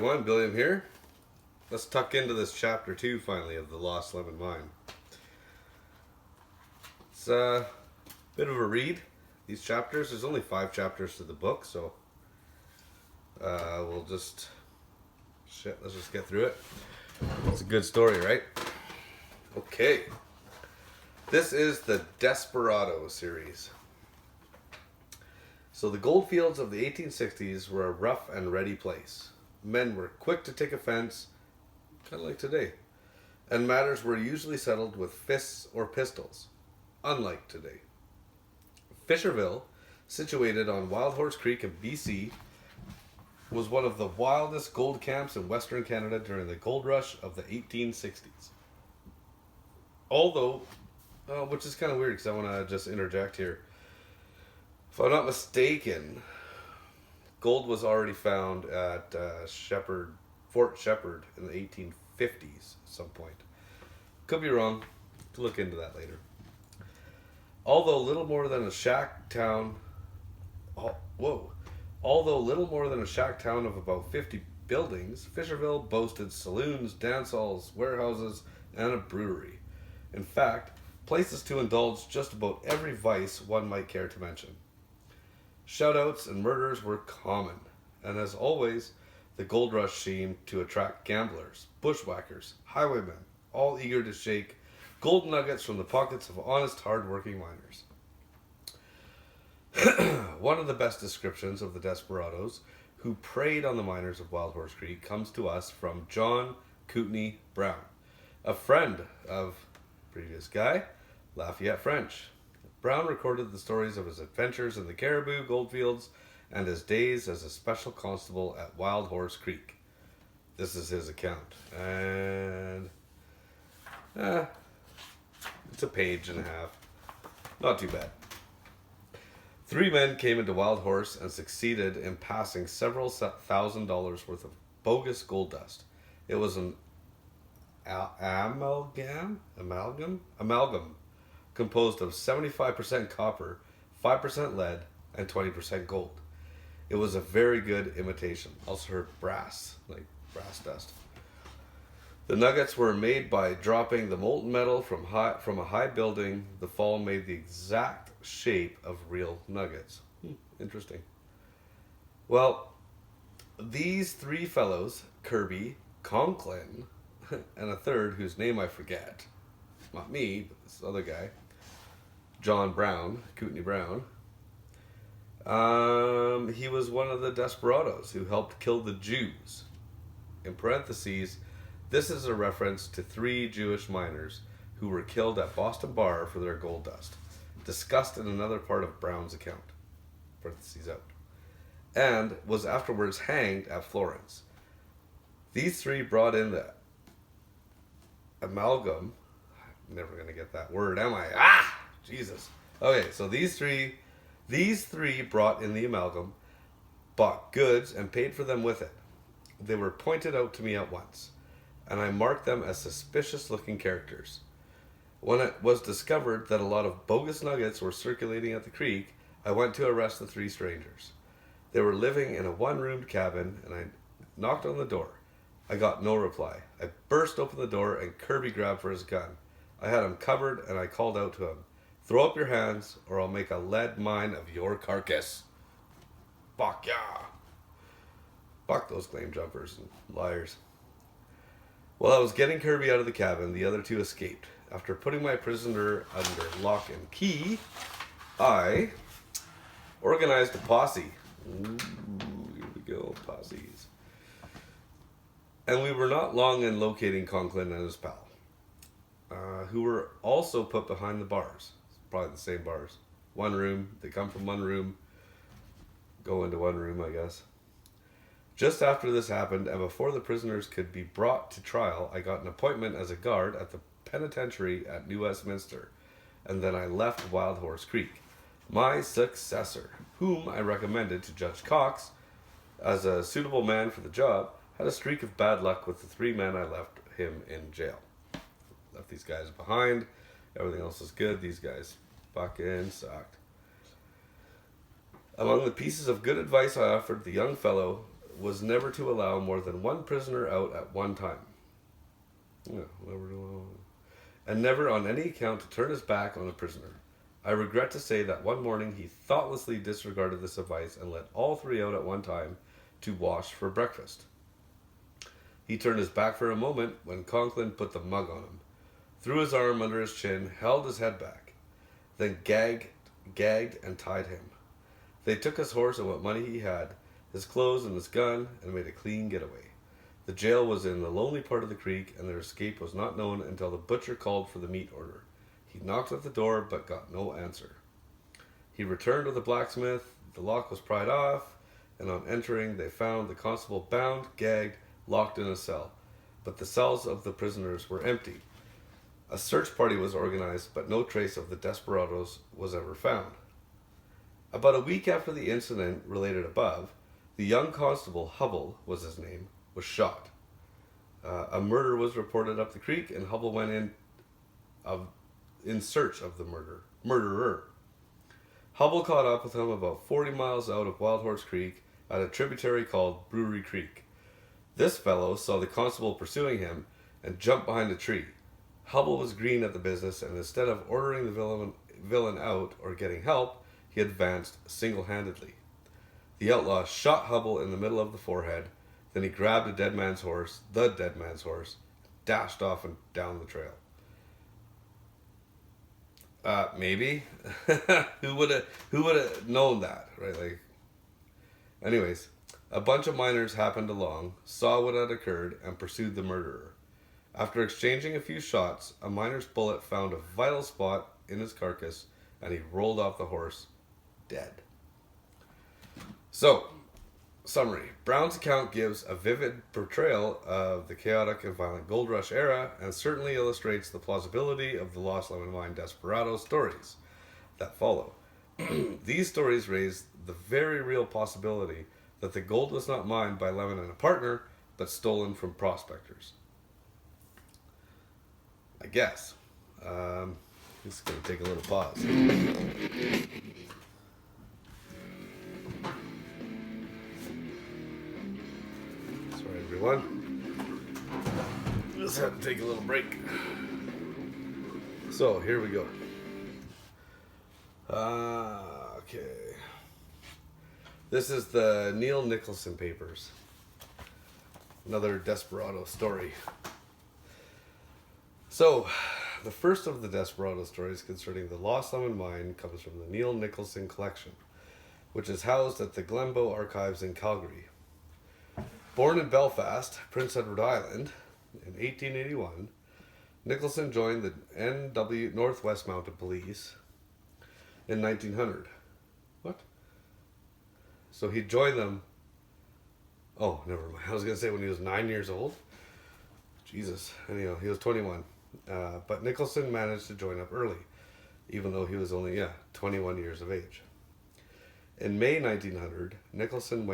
everyone, Billiam here. Let's tuck into this chapter 2 finally of the Lost Lemon Mine. It's a bit of a read, these chapters. There's only 5 chapters to the book, so let's just get through it. It's a good story, right? Okay. This is the Desperado series. So the goldfields of the 1860s were a rough and ready place. Men were quick to take offense, kind of like today, and matters were usually settled with fists or pistols, unlike today. Fisherville, situated on Wild Horse Creek in BC, was one of the wildest gold camps in Western Canada during the gold rush of the 1860s. Although, which is kind of weird because I want to just interject here. If I'm not mistaken, gold was already found at Fort Shepherd in the 1850s at some point. Could be wrong. Look into that later. Although little more than a shack town of about 50 buildings, Fisherville boasted saloons, dance halls, warehouses, and a brewery. In fact, places to indulge just about every vice one might care to mention. Shoutouts and murders were common, and as always, the gold rush seemed to attract gamblers, bushwhackers, highwaymen, all eager to shake gold nuggets from the pockets of honest, hard-working miners. One of the best descriptions of the desperados who preyed on the miners of Wild Horse Creek comes to us from John Kootenai Brown, a friend of previous guy, Lafayette French. Brown recorded the stories of his adventures in the Caribou goldfields and his days as a special constable at Wild Horse Creek. This is his account, and it's a page and a half. Not too bad. 3 men came into Wild Horse and succeeded in passing several $1,000s worth of bogus gold dust. It was an amalgam composed of 75% copper, 5% lead, and 20% gold. It was a very good imitation. Also heard brass, like brass dust. The nuggets were made by dropping the molten metal from a high building. The fall made the exact shape of real nuggets. Interesting. Well, these 3 fellows, Kirby, Conklin, and a third whose name I forget, not me, but this other guy, John Brown, Kootenai Brown. He was one of the desperados who helped kill the Jews. In parentheses, this is a reference to 3 Jewish miners who were killed at Boston Bar for their gold dust, discussed in another part of Brown's account, parentheses out, and was afterwards hanged at Florence. These 3 brought in the amalgam. I'm never going to get that word, am I? Jesus. Okay, so these three brought in the amalgam, bought goods, and paid for them with it. They were pointed out to me at once, and I marked them as suspicious-looking characters. When it was discovered that a lot of bogus nuggets were circulating at the creek, I went to arrest the 3 strangers. They were living in a one-roomed cabin, and I knocked on the door. I got no reply. I burst open the door, and Kirby grabbed for his gun. I had him covered, and I called out to him, "Throw up your hands, or I'll make a lead mine of your carcass." Fuck yeah. Fuck those claim jumpers and liars. While I was getting Kirby out of the cabin, the other 2 escaped. After putting my prisoner under lock and key, I organized a posse. Ooh, here we go, posses. And we were not long in locating Conklin and his pal, who were also put behind the bars. Probably the same bars. One room. They come from one room. Go into one room, I guess. Just after this happened, and before the prisoners could be brought to trial, I got an appointment as a guard at the penitentiary at New Westminster, and then I left Wild Horse Creek. My successor, whom I recommended to Judge Cox as a suitable man for the job, had a streak of bad luck with the 3 men I left him in jail. Left these guys behind. Everything else was good. These guys fucking sucked. Among the pieces of good advice I offered the young fellow was never to allow more than one prisoner out at one time. Yeah, and never on any account to turn his back on a prisoner. I regret to say that one morning he thoughtlessly disregarded this advice and let all three out at one time to wash for breakfast. He turned his back for a moment when Conklin put the mug on him, threw his arm under his chin, held his head back, then gagged and tied him. They took his horse and what money he had, his clothes and his gun, and made a clean getaway. The jail was in the lonely part of the creek, and their escape was not known until the butcher called for the meat order. He knocked at the door, but got no answer. He returned to the blacksmith, the lock was pried off, and on entering they found the constable bound, gagged, locked in a cell. But the cells of the prisoners were empty. A search party was organized, but no trace of the desperados was ever found. About a week after the incident related above, the young constable, Hubble was his name, was shot. A murder was reported up the creek, and Hubble went in search of the murderer. Hubble caught up with him about 40 miles out of Wild Horse Creek at a tributary called Brewery Creek. This fellow saw the constable pursuing him and jumped behind a tree. Hubble was green at the business, and instead of ordering the villain out or getting help, he advanced single-handedly. The outlaw shot Hubble in the middle of the forehead, then he grabbed the dead man's horse, dashed off and down the trail. Maybe. Who would have known that, right? Like, anyways, a bunch of miners happened along, saw what had occurred, and pursued the murderer. After exchanging a few shots, a miner's bullet found a vital spot in his carcass, and he rolled off the horse, dead. So, summary. Brown's account gives a vivid portrayal of the chaotic and violent gold rush era and certainly illustrates the plausibility of the Lost Lemon Mine desperado stories that follow. These stories raise the very real possibility that the gold was not mined by Lemon and a partner, but stolen from prospectors. I guess. Just going to take a little pause. Everyone. Just had to take a little break. So here we go. Okay. This is the Neil Nicholson papers. Another desperado story. So, the first of the desperado stories concerning the Lost Lemon Mine comes from the Neil Nicholson collection, which is housed at the Glenbow Archives in Calgary. Born in Belfast, Prince Edward Island, in 1881, Nicholson joined the NW Northwest Mounted Police in 1900. What? So he joined them. Oh, never mind. I was going to say when he was 9 years old. Jesus. Anyhow, he was 21. But Nicholson managed to join up early, even though he was only, 21 years of age. In May 1900, Nicholson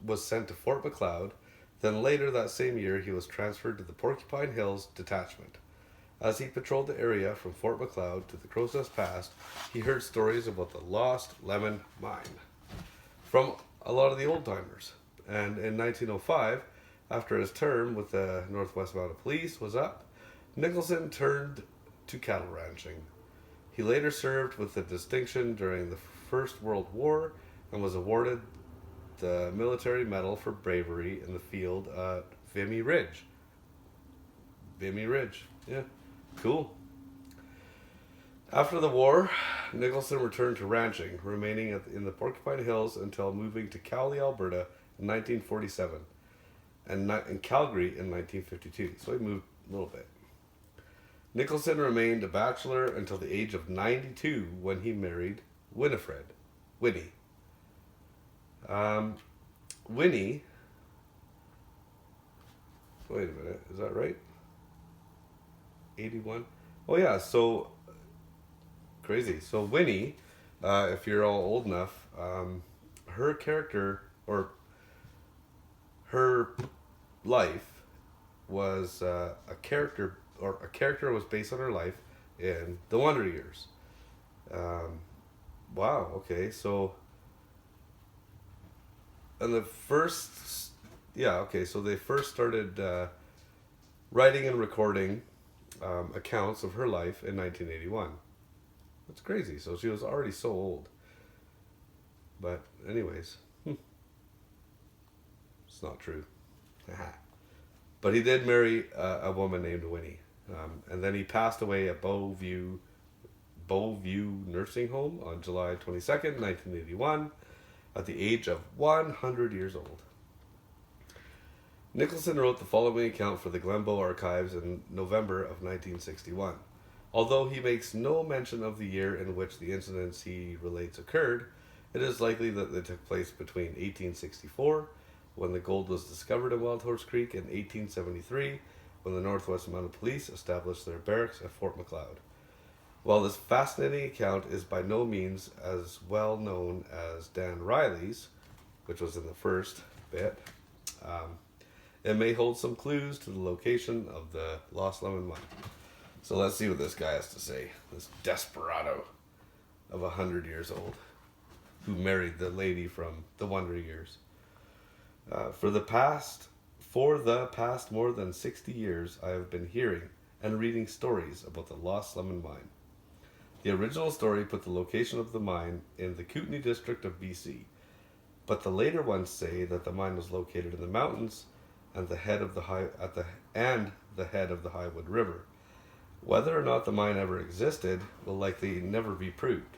was sent to Fort Macleod. Then later that same year, he was transferred to the Porcupine Hills Detachment. As he patrolled the area from Fort Macleod to the Crow's Pass, he heard stories about the Lost Lemon Mine from a lot of the old-timers. And in 1905, after his term with the Northwest Mounted Police was up, Nicholson turned to cattle ranching. He later served with the distinction during the First World War and was awarded the Military Medal for bravery in the field at Vimy Ridge. Vimy Ridge, yeah, cool. After the war, Nicholson returned to ranching, remaining in the Porcupine Hills until moving to Cowley, Alberta in 1947, and in Calgary in 1952, so he moved a little bit. Nicholson remained a bachelor until the age of 92 when he married Winnie. Winnie, wait a minute, is that right? 81? Oh yeah, so, crazy. So Winnie, if you're all old enough, her character, or her life was a character was based on her life in The Wonder Years. Wow, okay, so and the first, yeah, okay, so they first started writing and recording accounts of her life in 1981. That's crazy. So she was already so old. But anyways, it's not true. But he did marry a woman named Winnie. And then he passed away at Beauview Nursing Home on July 22nd, 1981, at the age of 100 years old. Nicholson wrote the following account for the Glenbow Archives in November of 1961. Although he makes no mention of the year in which the incidents he relates occurred, it is likely that they took place between 1864, when the gold was discovered in Wild Horse Creek, and 1873, when the Northwest Mounted Police established their barracks at Fort Macleod. While this fascinating account is by no means as well known as Dan Riley's, which was in the first bit, it may hold some clues to the location of the Lost Lemon Mine. So let's see what this guy has to say. This desperado of 100 years old who married the lady from the Wonder Years. For the past more than 60 years, I have been hearing and reading stories about the Lost Lemon Mine. The original story put the location of the mine in the Kootenay district of BC, but the later ones say that the mine was located in the mountains and the head of the Highwood River. Whether or not the mine ever existed will likely never be proved,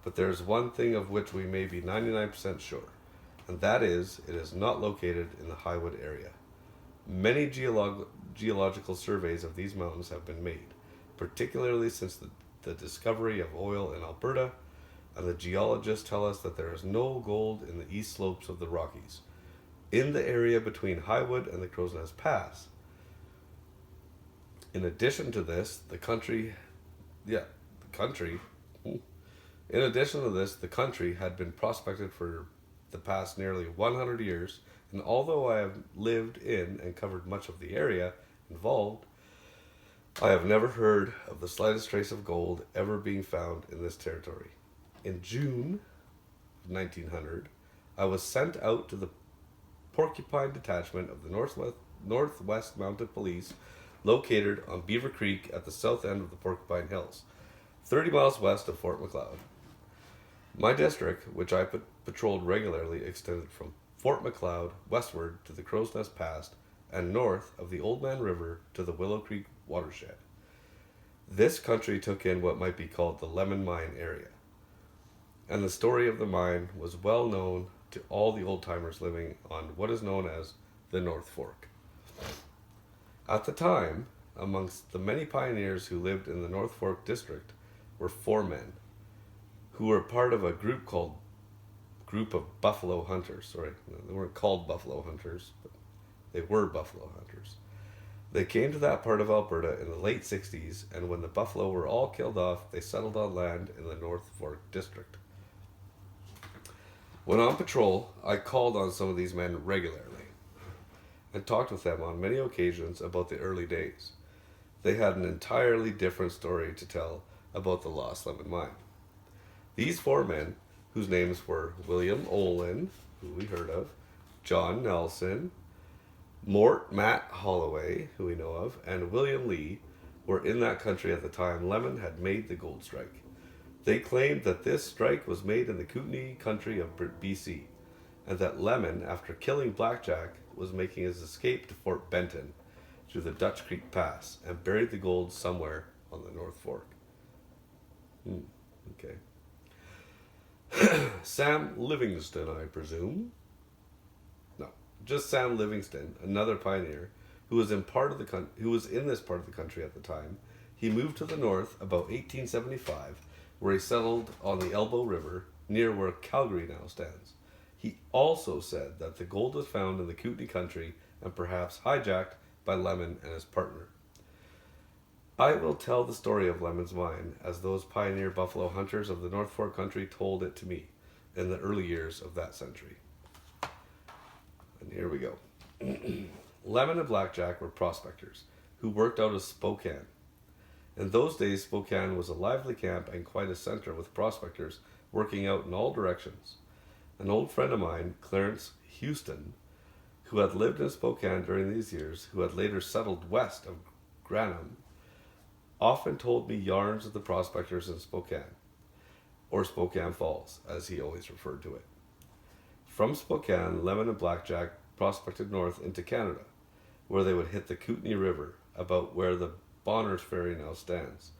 but there is one thing of which we may be 99% sure, and that is it is not located in the Highwood area. Many geological surveys of these mountains have been made, particularly since the discovery of oil in Alberta, and the geologists tell us that there is no gold in the east slopes of the Rockies, in the area between Highwood and the Crow's Nest Pass. In addition to this, the country had been prospected for the past nearly 100 years, and although I have lived in and covered much of the area involved, I have never heard of the slightest trace of gold ever being found in this territory. In June of 1900, I was sent out to the Porcupine Detachment of the Northwest Mounted Police, located on Beaver Creek at the south end of the Porcupine Hills, 30 miles west of Fort Macleod. My district, which I patrolled regularly, extended from Fort Macleod westward to the Crow's Nest Pass and north of the Old Man River to the Willow Creek watershed. This country took in what might be called the Lemon Mine area, and the story of the mine was well known to all the old-timers living on what is known as the North Fork. At the time, amongst the many pioneers who lived in the North Fork district were 4 men, who were part of a group of buffalo hunters. Sorry, they weren't called buffalo hunters, but they were buffalo hunters. They came to that part of Alberta in the late 60s, and when the buffalo were all killed off, they settled on land in the North Fork district. When on patrol, I called on some of these men regularly and talked with them on many occasions about the early days. They had an entirely different story to tell about the Lost Lemon Mine. These 4 men, whose names were William Olin, who we heard of, John Nelson, Matt Holloway, who we know of, and William Lee, were in that country at the time Lemon had made the gold strike. They claimed that this strike was made in the Kootenay country of BC, and that Lemon, after killing Blackjack, was making his escape to Fort Benton through the Dutch Creek Pass and buried the gold somewhere on the North Fork. Okay. Sam Livingston, I presume. No, just Sam Livingston, another pioneer who was in this part of the country at the time. He moved to the north about 1875, where he settled on the Elbow River, near where Calgary now stands. He also said that the gold was found in the Kootenay country and perhaps hijacked by Lemon and his partner. I will tell the story of Lemon's Mine as those pioneer buffalo hunters of the North Fork country told it to me in the early years of that century. And here we go. Lemon and Blackjack were prospectors who worked out of Spokane. In those days, Spokane was a lively camp and quite a center with prospectors working out in all directions. An old friend of mine, Clarence Houston, who had lived in Spokane during these years, who had later settled west of Granham, often told me yarns of the prospectors in Spokane, or Spokane Falls, as he always referred to it. From Spokane, Lemon and Blackjack prospected north into Canada, where they would hit the Kootenay River, about where the Bonners Ferry now stands,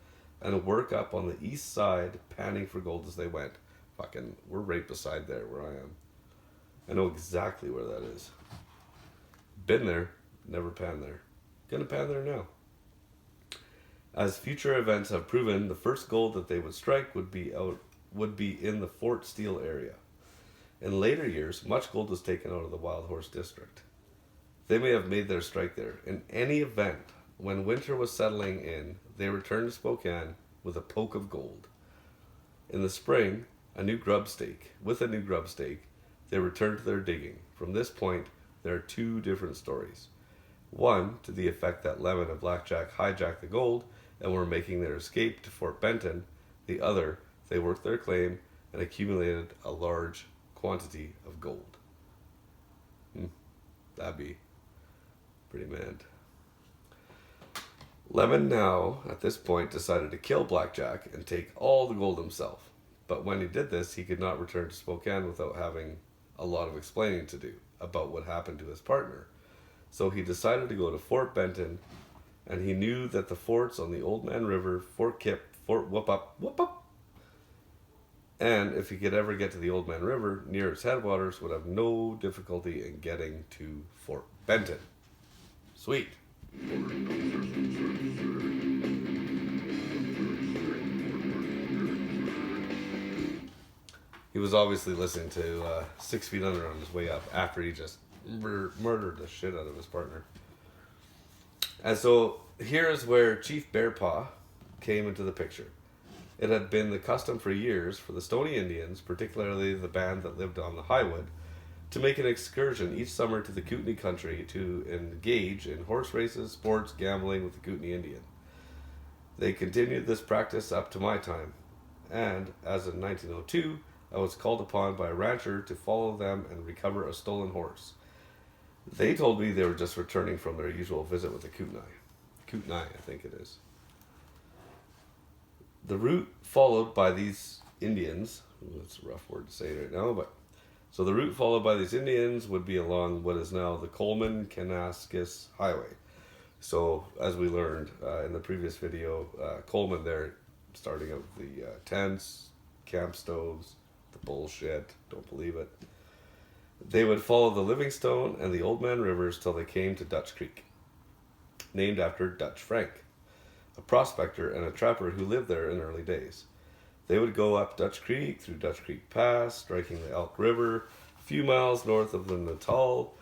and work up on the east side, panning for gold as they went. Fucking, we're right beside there where I am. I know exactly where that is. Been there, never panned there. Gonna pan there now. As future events have proven, the first gold that they would strike would be in the Fort Steele area. In later years, much gold was taken out of the Wild Horse District. They may have made their strike there. In any event, when winter was settling in, they returned to Spokane with a poke of gold. In the spring, with a new grub stake, they returned to their digging. From this point, there are two different stories. One, to the effect that Lemon and Blackjack hijacked the gold and were making their escape to Fort Benton. The other, they worked their claim and accumulated a large quantity of gold. That'd be pretty mad. Lemon now, at this point, decided to kill Blackjack and take all the gold himself. But when he did this, he could not return to Spokane without having a lot of explaining to do about what happened to his partner. So he decided to go to Fort Benton, and he knew that the forts on the Old Man River, Fort Kip, Fort Whoop Up, and if he could ever get to the Old Man River near its headwaters, would have no difficulty in getting to Fort Benton. Sweet. He was obviously listening to 6 Feet Under on his way up after he just murdered the shit out of his partner. And so here is where Chief Bearpaw came into the picture. It had been the custom for years for the Stoney Indians, particularly the band that lived on the Highwood, to make an excursion each summer to the Kootenay country to engage in horse races, sports, gambling with the Kootenay Indian. They continued this practice up to my time, and as in 1902, I was called upon by a rancher to follow them and recover a stolen horse. They told me they were just returning from their usual visit with the Kootenai, I think it is. The route followed by these Indians, that's a rough word to say right now, so the route followed by these Indians would be along what is now the Coleman-Kannaskis Highway. So, as we learned in the previous video, Coleman there, starting out the tents, camp stoves, the bullshit, don't believe it. They would follow the Livingstone and the Old Man Rivers till they came to Dutch Creek, named after Dutch Frank, a prospector and a trapper who lived there in early days. They would go up Dutch Creek, through Dutch Creek Pass, striking the Elk River, a few miles north of the Natal.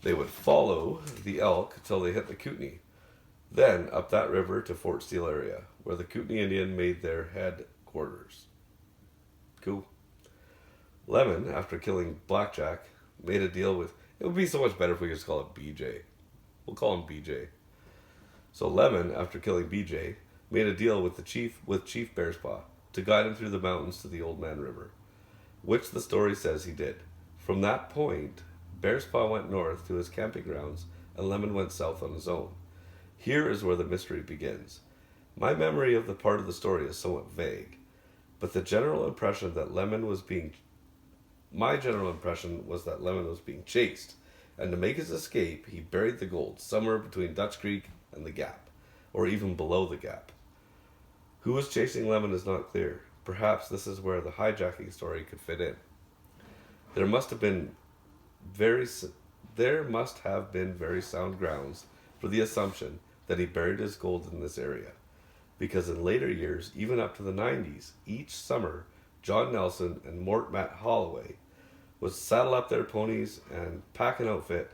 They would follow the Elk till they hit the Kootenay, then up that river to Fort Steele area, where the Kootenay Indian made their headquarters. Cool. Lemon, after killing Blackjack, made a deal with... It would be so much better if we could just call it BJ. We'll call him BJ. So Lemon, after killing BJ, made a deal with Chief Bearspaw to guide him through the mountains to the Old Man River, which the story says he did. From that point, Bearspaw went north to his camping grounds, and Lemon went south on his own. Here is where the mystery begins. My memory of the part of the story is somewhat vague, but my general impression was that Lemon was being chased, and to make his escape, he buried the gold somewhere between Dutch Creek and the Gap, or even below the Gap. Who was chasing Lemon is not clear. Perhaps this is where the hijacking story could fit in. There must have been very sound grounds for the assumption that he buried his gold in this area, because in later years, even up to the 90s, each summer, John Nelson and Mort Matt Holloway would saddle up their ponies and pack an outfit,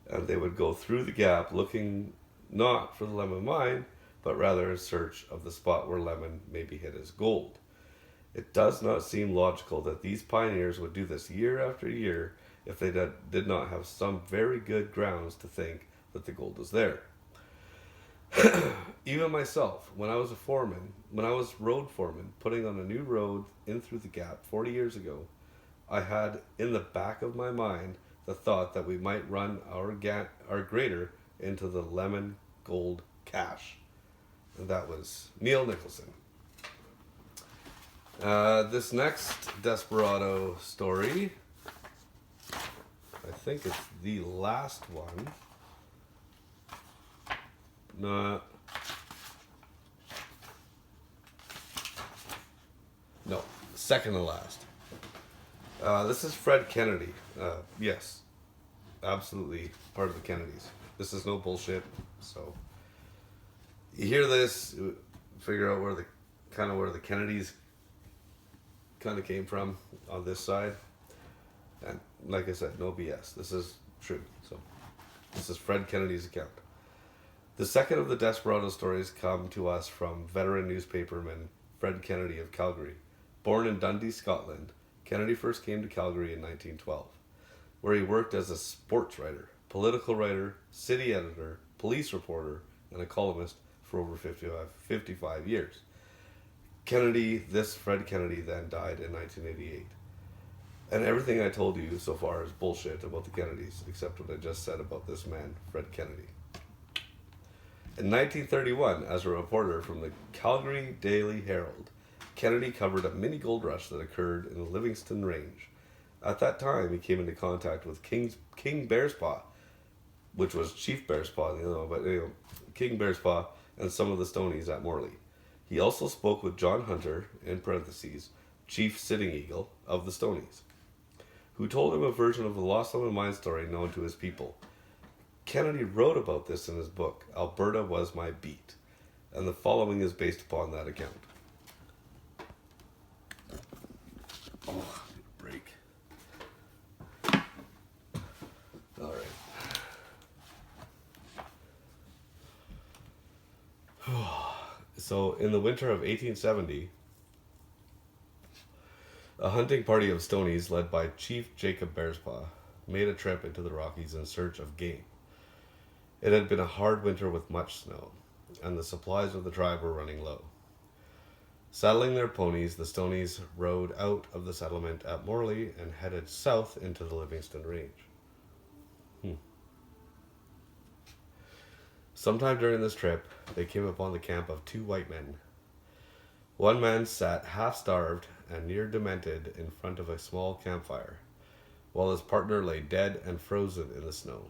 and they would go through the Gap looking not for the Lemon mine, but rather in search of the spot where Lemon maybe hid his gold. It does not seem logical that these pioneers would do this year after year if they did not have some very good grounds to think that the gold was there. Even myself, when I was road foreman, putting on a new road in through the Gap 40 years ago, I had in the back of my mind the thought that we might run our grader into the Lemon Gold Cache. And that was Neil Nicholson. This next Desperado story, I think it's the last one. No, second to last. This is Fred Kennedy. Yes, absolutely part of the Kennedys. This is no bullshit. So you hear this, figure out where the Kennedys kind of came from on this side. And like I said, no BS. This is true. So this is Fred Kennedy's account. The second of the Desperado stories come to us from veteran newspaperman Fred Kennedy of Calgary. Born in Dundee, Scotland, Kennedy first came to Calgary in 1912, where he worked as a sports writer, political writer, city editor, police reporter, and a columnist for over 55 years. Fred Kennedy then died in 1988. And everything I told you so far is bullshit about the Kennedys, except what I just said about this man, Fred Kennedy. In 1931, as a reporter from the Calgary Daily Herald, Kennedy covered a mini gold rush that occurred in the Livingston Range. At that time, he came into contact with King Bearspaw, which was Chief Bearspaw, King Bearspaw and some of the Stonies at Morley. He also spoke with John Hunter, in parentheses, Chief Sitting Eagle of the Stonies, who told him a version of the Lost Lemon Mine story known to his people. Kennedy wrote about this in his book, Alberta Was My Beat, and the following is based upon that account. Oh, break. All right. So, in the winter of 1870, a hunting party of Stonies led by Chief Jacob Bearspaw made a trip into the Rockies in search of game. It had been a hard winter with much snow, and the supplies of the tribe were running low. Saddling their ponies, the Stonies rode out of the settlement at Morley and headed south into the Livingston Range. Sometime during this trip, they came upon the camp of two white men. One man sat half-starved and near demented in front of a small campfire, while his partner lay dead and frozen in the snow.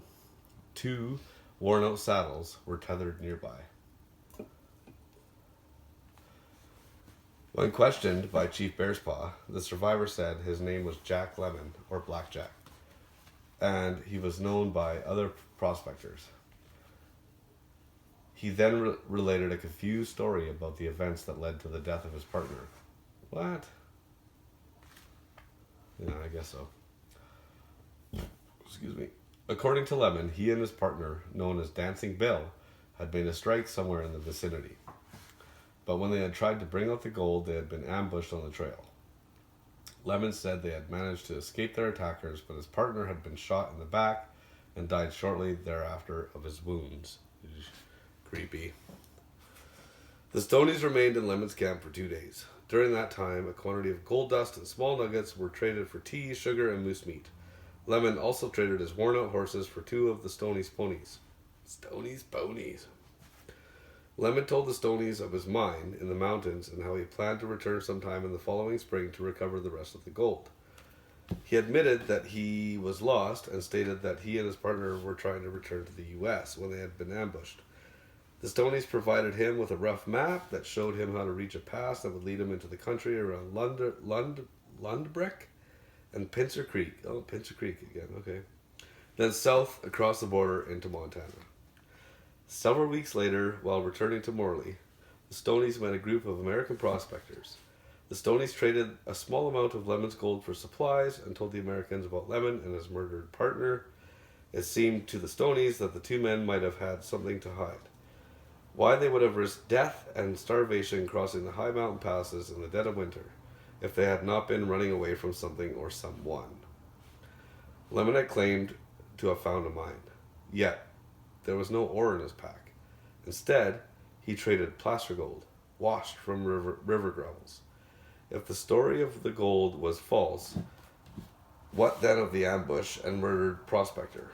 Two worn-out saddles were tethered nearby. When questioned by Chief Bearspaw, the survivor said his name was Jack Lemon, or Black Jack, and he was known by other prospectors. He then related a confused story about the events that led to the death of his partner. What? Yeah, I guess so. Excuse me. According to Lemon, he and his partner, known as Dancing Bill, had made a strike somewhere in the vicinity. But when they had tried to bring out the gold, they had been ambushed on the trail. Lemon said they had managed to escape their attackers, but his partner had been shot in the back and died shortly thereafter of his wounds. Creepy. The Stonies remained in Lemon's camp for 2 days. During that time, a quantity of gold dust and small nuggets were traded for tea, sugar, and moose meat. Lemon also traded his worn-out horses for 2 of the Stonies' ponies. Stonies' ponies. Lemon told the Stonies of his mine in the mountains and how he planned to return sometime in the following spring to recover the rest of the gold. He admitted that he was lost and stated that he and his partner were trying to return to the U.S. when they had been ambushed. The Stonies provided him with a rough map that showed him how to reach a pass that would lead him into the country around Lundbreck and Pincer Creek. Oh, Pincer Creek again, okay. Then south across the border into Montana. Several weeks later, while returning to Morley, the Stonies met a group of American prospectors. The Stonies traded a small amount of Lemon's gold for supplies and told the Americans about Lemon and his murdered partner. It seemed to the Stonies that the two men might have had something to hide. Why they would have risked death and starvation crossing the high mountain passes in the dead of winter if they had not been running away from something or someone. Lemon had claimed to have found a mine, yet there was no ore in his pack. Instead, he traded placer gold, washed from river gravels. If the story of the gold was false, What then of the ambush and murdered prospector?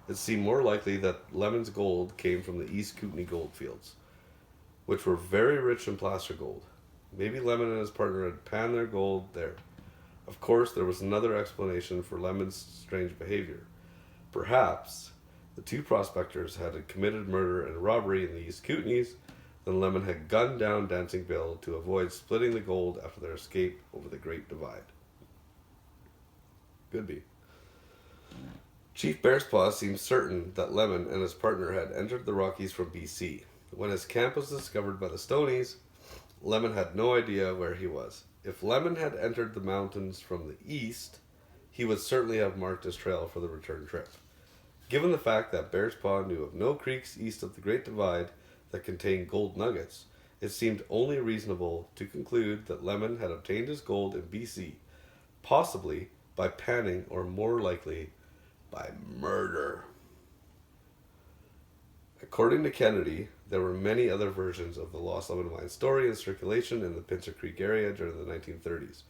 It seemed more likely that Lemon's gold came from the East Kootenay goldfields, which were very rich in placer gold. Maybe Lemon and his partner had panned their gold there. Of course, there was another explanation for Lemon's strange behavior. Perhaps the two prospectors had committed murder and robbery in the East Kootenays, then Lemon had gunned down Dancing Bill to avoid splitting the gold after their escape over the Great Divide. Could be. Chief Bearspaw seems certain that Lemon and his partner had entered the Rockies from BC. When his camp was discovered by the Stonies, Lemon had no idea where he was. If Lemon had entered the mountains from the east, he would certainly have marked his trail for the return trip. Given the fact that Bearspaw knew of no creeks east of the Great Divide that contained gold nuggets, it seemed only reasonable to conclude that Lemon had obtained his gold in BC, possibly by panning or more likely by murder. According to Kennedy, there were many other versions of the Lost Lemon Mine story in circulation in the Pincer Creek area during the 1930s.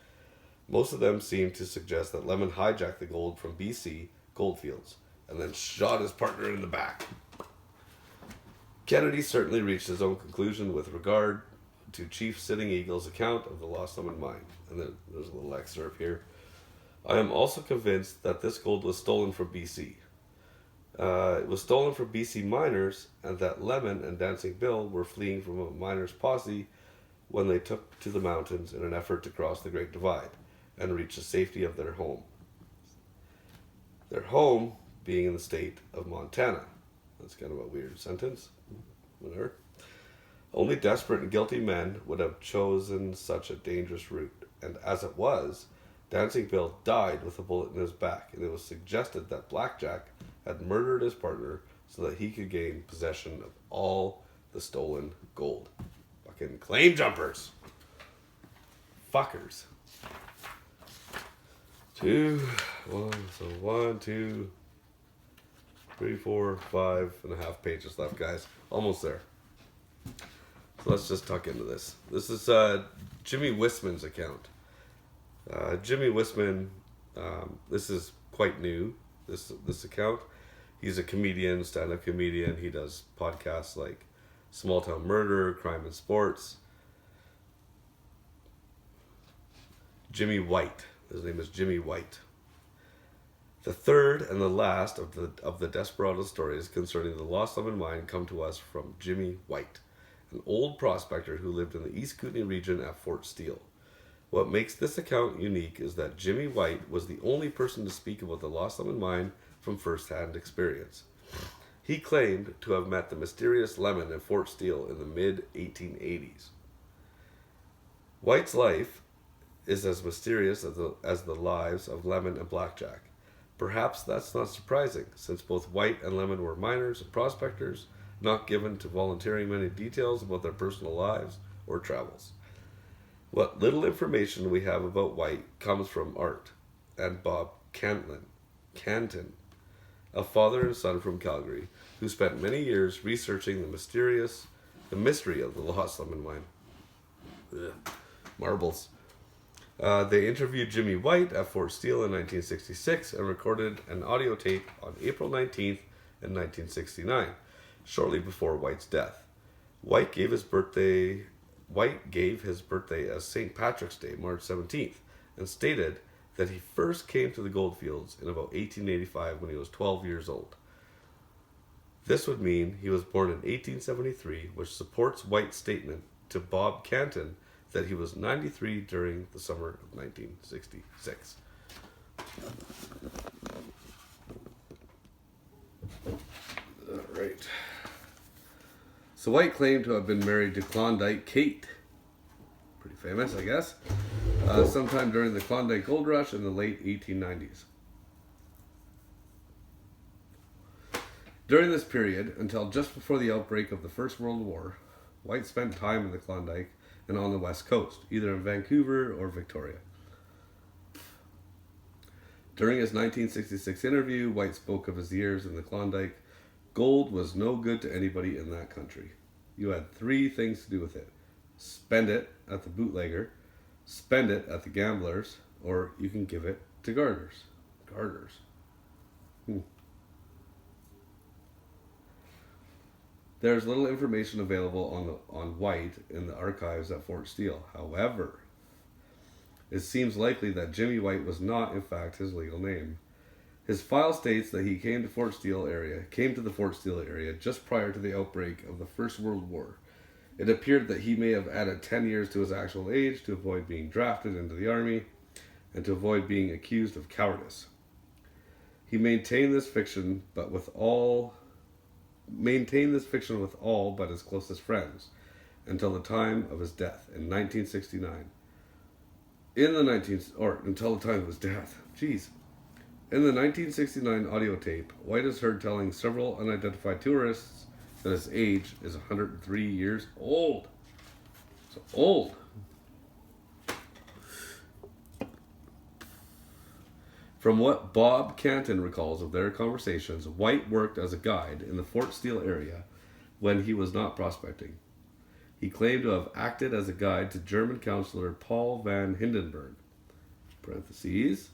Most of them seem to suggest that Lemon hijacked the gold from BC goldfields and then shot his partner in the back. Kennedy certainly reached his own conclusion with regard to Chief Sitting Eagle's account of the Lost Lemon Mine. And then there's a little excerpt here. I am also convinced that this gold was stolen from BC. It was stolen from BC miners, and that Lemon and Dancing Bill were fleeing from a miners' posse when they took to the mountains in an effort to cross the Great Divide and reach the safety of their home. Their home being in the state of Montana. That's kind of a weird sentence. Whatever. Only desperate and guilty men would have chosen such a dangerous route, and as it was, Dancing Bill died with a bullet in his back, and it was suggested that Blackjack had murdered his partner so that he could gain possession of all the stolen gold. Fucking claim jumpers. Fuckers. One, two, 3, 4, 5.5 pages left, guys. Almost there. So let's just tuck into this. This is Jimmy Wisman's account. Jimmy Wisman, this is quite new, this account. He's a comedian, stand-up comedian. He does podcasts like Small Town Murder, Crime and Sports. Jimmy White. His name is Jimmy White. The third and the last of the Desperado stories concerning the Lost Lemon Mine come to us from Jimmy White, an old prospector who lived in the East Kootenay region at Fort Steele. What makes this account unique is that Jimmy White was the only person to speak about the Lost Lemon Mine from first-hand experience. He claimed to have met the mysterious Lemon in Fort Steele in the mid-1880s. White's life is as mysterious as the lives of Lemon and Blackjack. Perhaps that's not surprising, since both White and Lemon were miners and prospectors, not given to volunteering many details about their personal lives or travels. What little information we have about White comes from Art and Bob Canton, a father and son from Calgary, who spent many years researching the mystery of the Lost Lemon Mine. Ugh. Marbles. They interviewed Jimmy White at Fort Steele in 1966 and recorded an audio tape on April 19th in 1969, shortly before White's death. White gave his birthday as St. Patrick's Day, March 17th, and stated that he first came to the goldfields in about 1885 when he was 12 years old. This would mean he was born in 1873, which supports White's statement to Bob Canton that he was 93 during the summer of 1966. All right. So White claimed to have been married to Klondike Kate. Pretty famous, I guess. Sometime during the Klondike Gold Rush in the late 1890s. During this period, until just before the outbreak of the First World War, White spent time in the Klondike and on the West Coast, either in Vancouver or Victoria. During his 1966 interview, White spoke of his years in the Klondike. Gold was no good to anybody in that country. You had 3 things to do with it. Spend it at the bootlegger, spend it at the gamblers, or you can give it to garters. Garters. There's little information available on White in the archives at Fort Steele. However, it seems likely that Jimmy White was not, in fact, his legal name. His file states that he came to the Fort Steele area just prior to the outbreak of the First World War. It appeared that he may have added 10 years to his actual age to avoid being drafted into the army and to avoid being accused of cowardice. He maintained this fiction with all but his closest friends until the time of his death in 1969. Until the time of his death. Jeez. In the 1969 audio tape, White is heard telling several unidentified tourists that his age is 103 years old. So old. From what Bob Canton recalls of their conversations, White worked as a guide in the Fort Steele area when he was not prospecting. He claimed to have acted as a guide to German counselor Paul van Hindenburg, parentheses,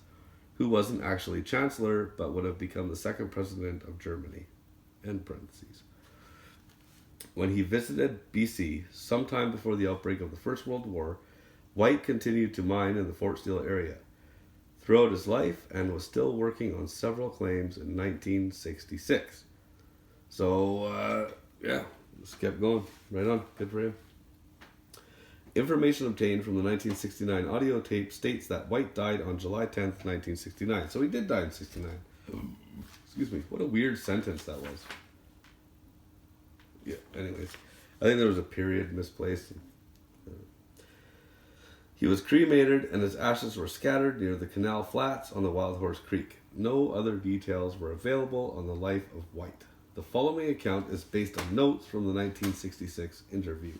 who wasn't actually chancellor but would have become the second president of Germany, end parentheses. When he visited BC sometime before the outbreak of the First World War, White continued to mine in the Fort Steele area throughout his life and was still working on several claims in 1966. So, just kept going. Right on. Good for him. Information obtained from the 1969 audio tape states that White died on July 10th, 1969. So he did die in 69. Excuse me. What a weird sentence that was. Yeah, anyways. I think there was a period misplaced. He was cremated and his ashes were scattered near the Canal Flats on the Wild Horse Creek. No other details were available on the life of White. The following account is based on notes from the 1966 interview.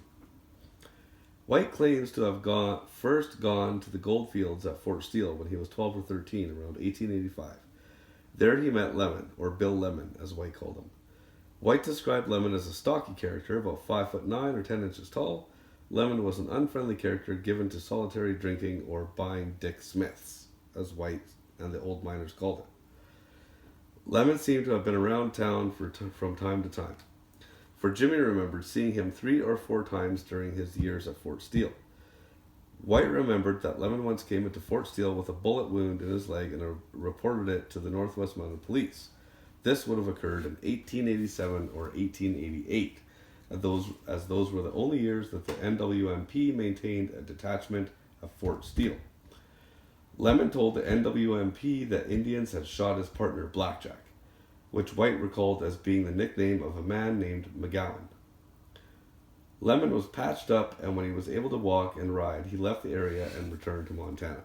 White claims to have first gone to the gold fields at Fort Steele when he was 12 or 13, around 1885. There he met Lemon, or Bill Lemon, as White called him. White described Lemon as a stocky character, about 5'9" or 10 inches tall. Lemon was an unfriendly character given to solitary drinking or buying Dick Smiths, as White and the old miners called it. Lemon seemed to have been around town from time to time, for Jimmy remembered seeing him 3 or 4 times during his years at Fort Steele. White remembered that Lemon once came into Fort Steele with a bullet wound in his leg and reported it to the Northwest Mounted Police. This would have occurred in 1887 or 1888, as those were the only years that the NWMP maintained a detachment at Fort Steele. Lemon told the NWMP that Indians had shot his partner Blackjack, which White recalled as being the nickname of a man named McGowan. Lemon was patched up, and when he was able to walk and ride, he left the area and returned to Montana.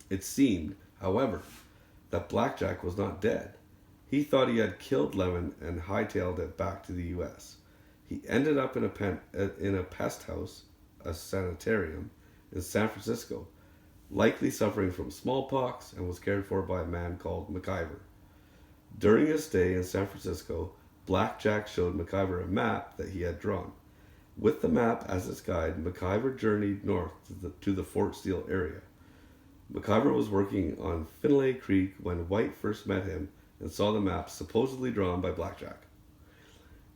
It seemed, however, that Blackjack was not dead. He thought he had killed Lemon and hightailed it back to the U.S. He ended up in a pest house, a sanitarium, in San Francisco, likely suffering from smallpox, and was cared for by a man called McIver. During his stay in San Francisco, Blackjack showed McIver a map that he had drawn. With the map as his guide, McIver journeyed north to the Fort Steele area. McIver was working on Finlay Creek when White first met him and saw the map supposedly drawn by Blackjack.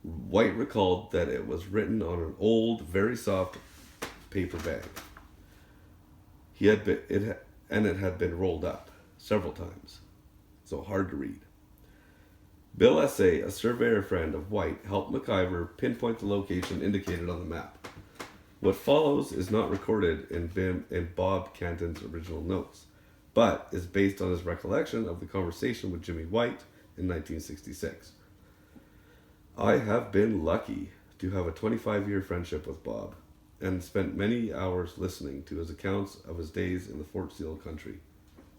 White recalled that it was written on an old, very soft paper bag. It had been rolled up several times, so hard to read. Bill Essay, a surveyor friend of White, helped McIver pinpoint the location indicated on the map. What follows is not recorded in Bob Canton's original notes, but is based on his recollection of the conversation with Jimmy White in 1966. I have been lucky to have a 25-year friendship with Bob, and spent many hours listening to his accounts of his days in the Fort Steele country,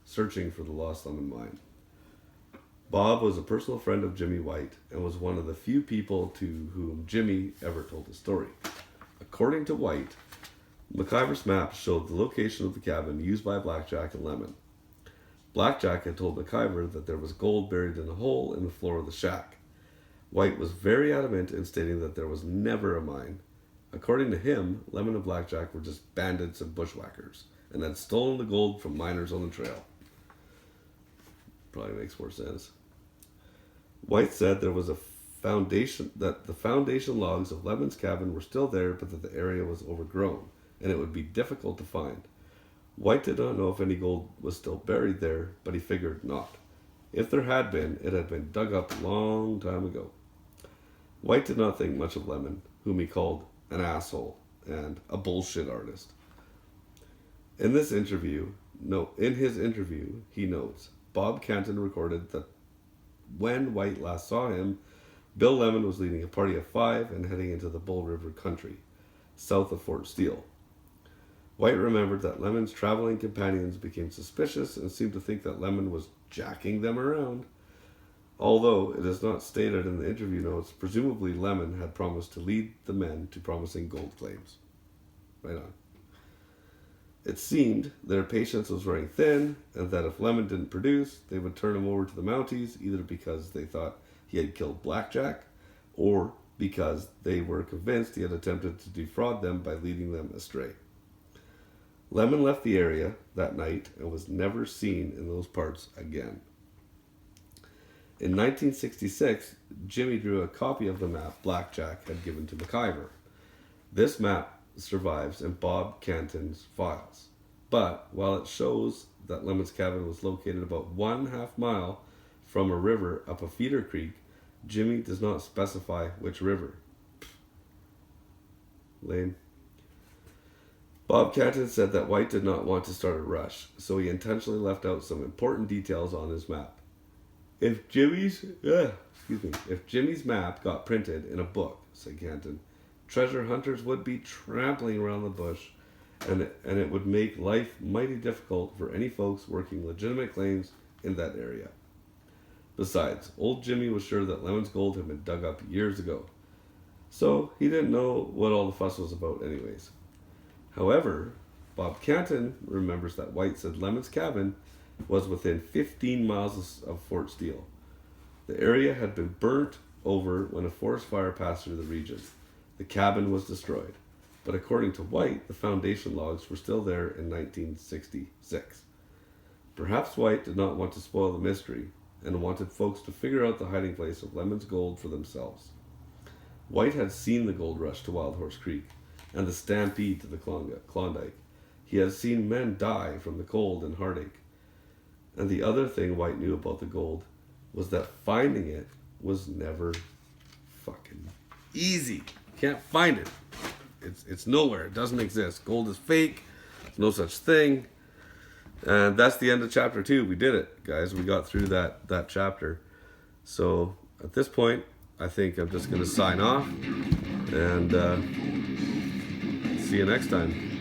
searching for the lost Lemon mine. Bob was a personal friend of Jimmy White and was one of the few people to whom Jimmy ever told a story. According to White, McIver's map showed the location of the cabin used by Blackjack and Lemon. Blackjack had told McIver that there was gold buried in a hole in the floor of the shack. White was very adamant in stating that there was never a mine. According to him, Lemon and Blackjack were just bandits and bushwhackers and had stolen the gold from miners on the trail. Probably makes more sense. White said there was a foundation, that the foundation logs of Lemon's cabin were still there, but that the area was overgrown and it would be difficult to find. White did not know if any gold was still buried there, but he figured not. If there had been, it had been dug up a long time ago. White did not think much of Lemon, whom he called an asshole and a bullshit artist. In his interview, he notes, Bob Canton recorded that when White last saw him, Bill Lemon was leading a party of 5 and heading into the Bull River country, south of Fort Steele. White remembered that Lemon's traveling companions became suspicious and seemed to think that Lemon was jacking them around. Although it is not stated in the interview notes, presumably Lemon had promised to lead the men to promising gold claims. Right on. It seemed their patience was wearing thin, and that if Lemon didn't produce, they would turn him over to the Mounties, either because they thought he had killed Blackjack, or because they were convinced he had attempted to defraud them by leading them astray. Lemon left the area that night and was never seen in those parts again. In 1966, Jimmy drew a copy of the map Blackjack had given to McIver. This map survives in Bob Canton's files, but while it shows that Lemon's cabin was located about 1/2 mile from a river up a feeder creek, Jimmy does not specify which river. Lame. Bob Canton said that White did not want to start a rush, so he intentionally left out some important details on his map. If Jimmy's map got printed in a book, said Canton, treasure hunters would be trampling around the bush, and it would make life mighty difficult for any folks working legitimate claims in that area. Besides, old Jimmy was sure that Lemon's gold had been dug up years ago, so he didn't know what all the fuss was about anyways. However, Bob Canton remembers that White said Lemon's cabin was within 15 miles of Fort Steele. The area had been burnt over when a forest fire passed through the region. The cabin was destroyed, but according to White, the foundation logs were still there in 1966. Perhaps White did not want to spoil the mystery and wanted folks to figure out the hiding place of Lemon's gold for themselves. White had seen the gold rush to Wild Horse Creek and the stampede to the Klondike. He had seen men die from the cold and heartache. And the other thing White knew about the gold was that finding it was never fucking easy. You can't find it. It's nowhere. It doesn't exist. Gold is fake. There's no such thing. And that's the end of chapter 2. We did it, guys. We got through that chapter. So at this point, I think I'm just going to sign off. And see you next time.